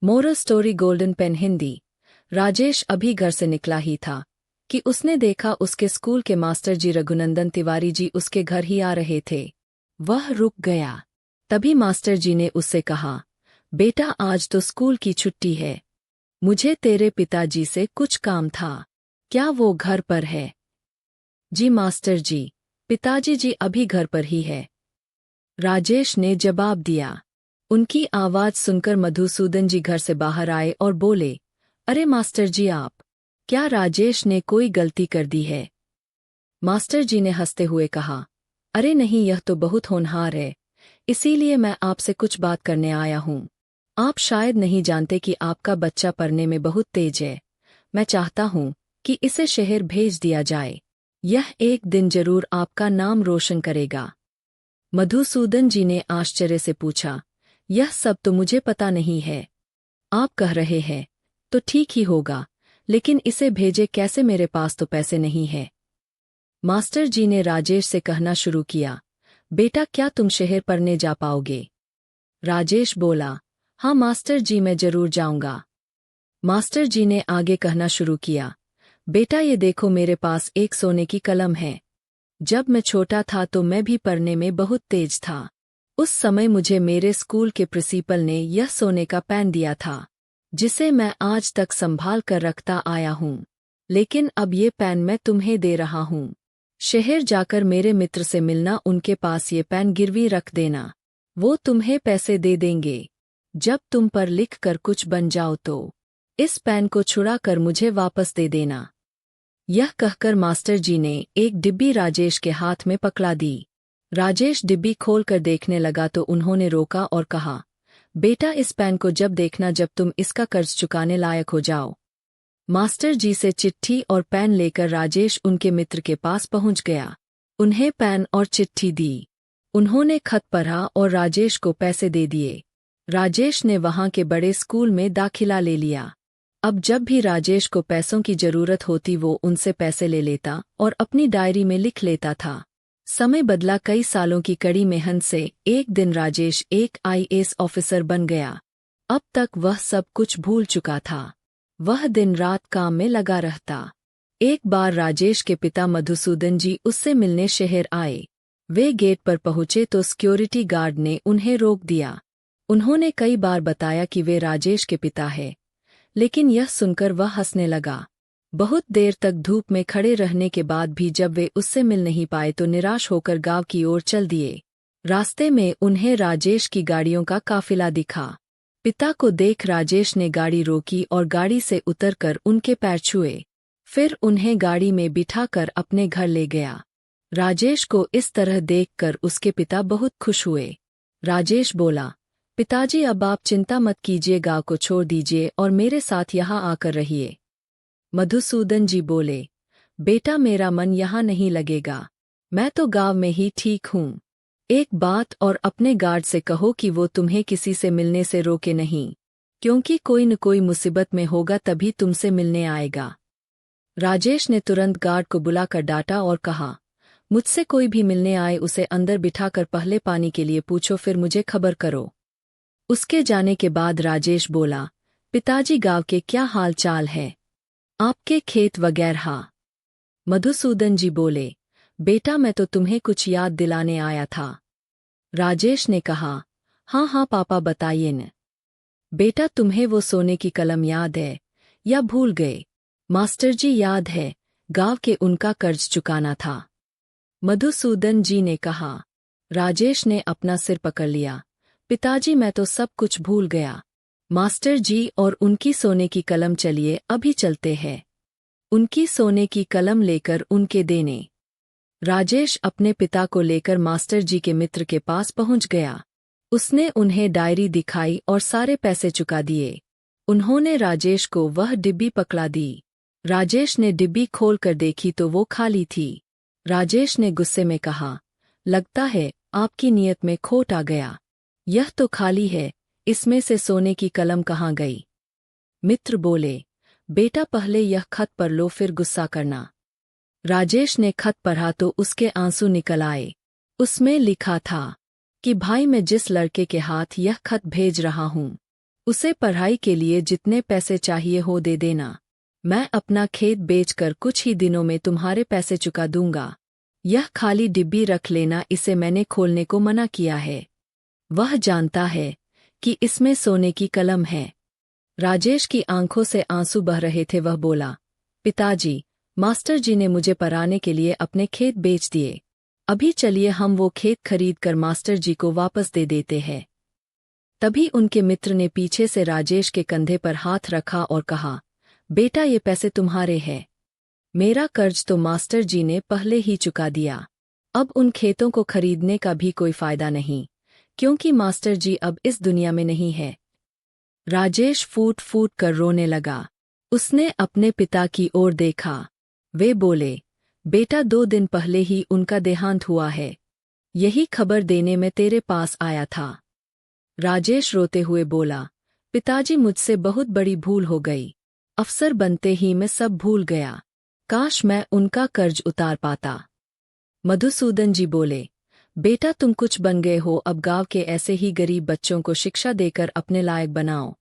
Moral story golden pen Hindi. Rajesh अभी घर से निकला ही था कि उसने देखा उसके स्कूल के मास्टर जी रघुनंदन तिवारी जी उसके घर ही आ रहे थे। वह रुक गया। तभी मास्टर जी ने उससे कहा, बेटा आज तो स्कूल की छुट्टी है, मुझे तेरे पिताजी से कुछ काम था, क्या वो घर पर है? जी मास्टर जी, पिताजी जी अभी घर पर ही है, राजेश ने जवाब दिया। उनकी आवाज सुनकर मधुसूदन जी घर से बाहर आए और बोले, अरे मास्टर जी आप, क्या राजेश ने कोई गलती कर दी है? मास्टर जी ने हंसते हुए कहा, अरे नहीं, यह तो बहुत होनहार है, इसीलिए मैं आपसे कुछ बात करने आया हूँ। आप शायद नहीं जानते कि आपका बच्चा पढ़ने में बहुत तेज है। मैं चाहता हूँ कि इसे शहर भेज दिया जाए, यह एक दिन जरूर आपका नाम रोशन करेगा। मधुसूदन जी ने आश्चर्य से पूछा, यह सब तो मुझे पता नहीं है। आप कह रहे हैं तो ठीक ही होगा, लेकिन इसे भेजे कैसे, मेरे पास तो पैसे नहीं है। मास्टर जी ने राजेश से कहना शुरू किया, बेटा क्या तुम शहर पढ़ने जा पाओगे? राजेश बोला, हाँ मास्टर जी मैं जरूर जाऊंगा। मास्टर जी ने आगे कहना शुरू किया, बेटा ये देखो मेरे पास एक सोने की कलम है। जब मैं छोटा था तो मैं भी पढ़ने में बहुत तेज था। उस समय मुझे मेरे स्कूल के प्रिंसिपल ने यह सोने का पेन दिया था, जिसे मैं आज तक संभाल कर रखता आया हूँ। लेकिन अब ये पेन मैं तुम्हें दे रहा हूँ। शहर जाकर मेरे मित्र से मिलना, उनके पास ये पेन गिरवी रख देना, वो तुम्हें पैसे दे देंगे। जब तुम पर लिख कर कुछ बन जाओ तो इस पेन को छुड़ा कर मुझे वापस दे देना। यह कहकर मास्टर जी ने एक डिब्बी राजेश के हाथ में पकड़ा दी। राजेश डिब्बी खोलकर देखने लगा तो उन्होंने रोका और कहा, बेटा इस पेन को जब देखना जब तुम इसका कर्ज चुकाने लायक हो जाओ। मास्टर जी से चिट्ठी और पेन लेकर राजेश उनके मित्र के पास पहुंच गया। उन्हें पेन और चिट्ठी दी। उन्होंने खत पढ़ा और राजेश को पैसे दे दिए। राजेश ने वहां के बड़े स्कूल में दाखिला ले लिया। अब जब भी राजेश को पैसों की जरूरत होती वो उनसे पैसे ले लेता और अपनी डायरी में लिख लेता था। समय बदला, कई सालों की कड़ी मेहनत से एक दिन राजेश एक आईएएस ऑफिसर बन गया। अब तक वह सब कुछ भूल चुका था। वह दिन रात काम में लगा रहता। एक बार राजेश के पिता मधुसूदन जी उससे मिलने शहर आए। वे गेट पर पहुंचे तो सिक्योरिटी गार्ड ने उन्हें रोक दिया। उन्होंने कई बार बताया कि वे राजेश के पिता हैं, लेकिन यह सुनकर वह हंसने लगा। बहुत देर तक धूप में खड़े रहने के बाद भी जब वे उससे मिल नहीं पाए तो निराश होकर गांव की ओर चल दिए। रास्ते में उन्हें राजेश की गाड़ियों का काफिला दिखा। पिता को देख राजेश ने गाड़ी रोकी और गाड़ी से उतरकर उनके पैर छुए। फिर उन्हें गाड़ी में बिठाकर अपने घर ले गया। राजेश को इस तरह देखकर उसके पिता बहुत खुश हुए। राजेश बोला, पिताजी अब आप चिंता मत कीजिए, गांव को छोड़ दीजिए और मेरे साथ यहाँ आकर रहिए। मधुसूदन जी बोले, बेटा मेरा मन यहाँ नहीं लगेगा, मैं तो गांव में ही ठीक हूँ। एक बात और, अपने गार्ड से कहो कि वो तुम्हें किसी से मिलने से रोके नहीं, क्योंकि कोई न कोई मुसीबत में होगा तभी तुमसे मिलने आएगा। राजेश ने तुरंत गार्ड को बुलाकर डांटा और कहा, मुझसे कोई भी मिलने आए उसे अंदर बिठाकर पहले पानी के लिए पूछो, फिर मुझे खबर करो। उसके जाने के बाद राजेश बोला, पिताजी गांव के क्या हाल चाल है, आपके खेत वगैरह? मधुसूदन जी बोले, बेटा मैं तो तुम्हें कुछ याद दिलाने आया था। राजेश ने कहा, हाँ हाँ पापा बताइए न। बेटा तुम्हें वो सोने की कलम याद है या भूल गए? मास्टर जी याद है, गांव के उनका कर्ज चुकाना था। मधुसूदन जी ने कहा। राजेश ने अपना सिर पकड़ लिया, पिताजी मैं तो सब कुछ भूल गया। मास्टर जी और उनकी सोने की कलम, चलिए अभी चलते हैं। उनकी सोने की कलम लेकर उनके देने। राजेश अपने पिता को लेकर मास्टर जी के मित्र के पास पहुंच गया। उसने उन्हें डायरी दिखाई और सारे पैसे चुका दिए। उन्होंने राजेश को वह डिब्बी पकड़ा दी। राजेश ने डिब्बी खोलकर देखी तो वो खाली थी। राजेश ने गुस्से में कहा, लगता है आपकी नीयत में खोट आ गया, यह तो खाली है, इसमें से सोने की कलम कहाँ गई? मित्र बोले, बेटा पहले यह खत पढ़ लो फिर गुस्सा करना। राजेश ने खत पढ़ा तो उसके आंसू निकल आए। उसमें लिखा था कि भाई मैं जिस लड़के के हाथ यह खत भेज रहा हूँ, उसे पढ़ाई के लिए जितने पैसे चाहिए हो दे देना। मैं अपना खेत बेचकर कुछ ही दिनों में तुम्हारे पैसे चुका दूंगा। यह खाली डिब्बी रख लेना, इसे मैंने खोलने को मना किया है। वह जानता है कि इसमें सोने की कलम है। राजेश की आंखों से आंसू बह रहे थे। वह बोला, पिताजी, मास्टर जी ने मुझे पढ़ाने के लिए अपने खेत बेच दिए। अभी चलिए हम वो खेत खरीद कर मास्टर जी को वापस दे देते हैं। तभी उनके मित्र ने पीछे से राजेश के कंधे पर हाथ रखा और कहा, बेटा ये पैसे तुम्हारे हैं। मेरा कर्ज तो मास्टर जी ने पहले ही चुका दिया। अब उन खेतों को खरीदने का भी कोई फायदा नहीं, क्योंकि मास्टर जी अब इस दुनिया में नहीं है। राजेश फूट फूट कर रोने लगा। उसने अपने पिता की ओर देखा। वे बोले, बेटा 2 दिन पहले ही उनका देहांत हुआ है। यही खबर देने में तेरे पास आया था। राजेश रोते हुए बोला, पिताजी मुझसे बहुत बड़ी भूल हो गई। अफसर बनते ही मैं सब भूल गया। काश मैं उनका कर्ज उतार पाता। मधुसूदन जी बोले, बेटा तुम कुछ बन गए हो, अब गांव के ऐसे ही गरीब बच्चों को शिक्षा देकर अपने लायक बनाओ।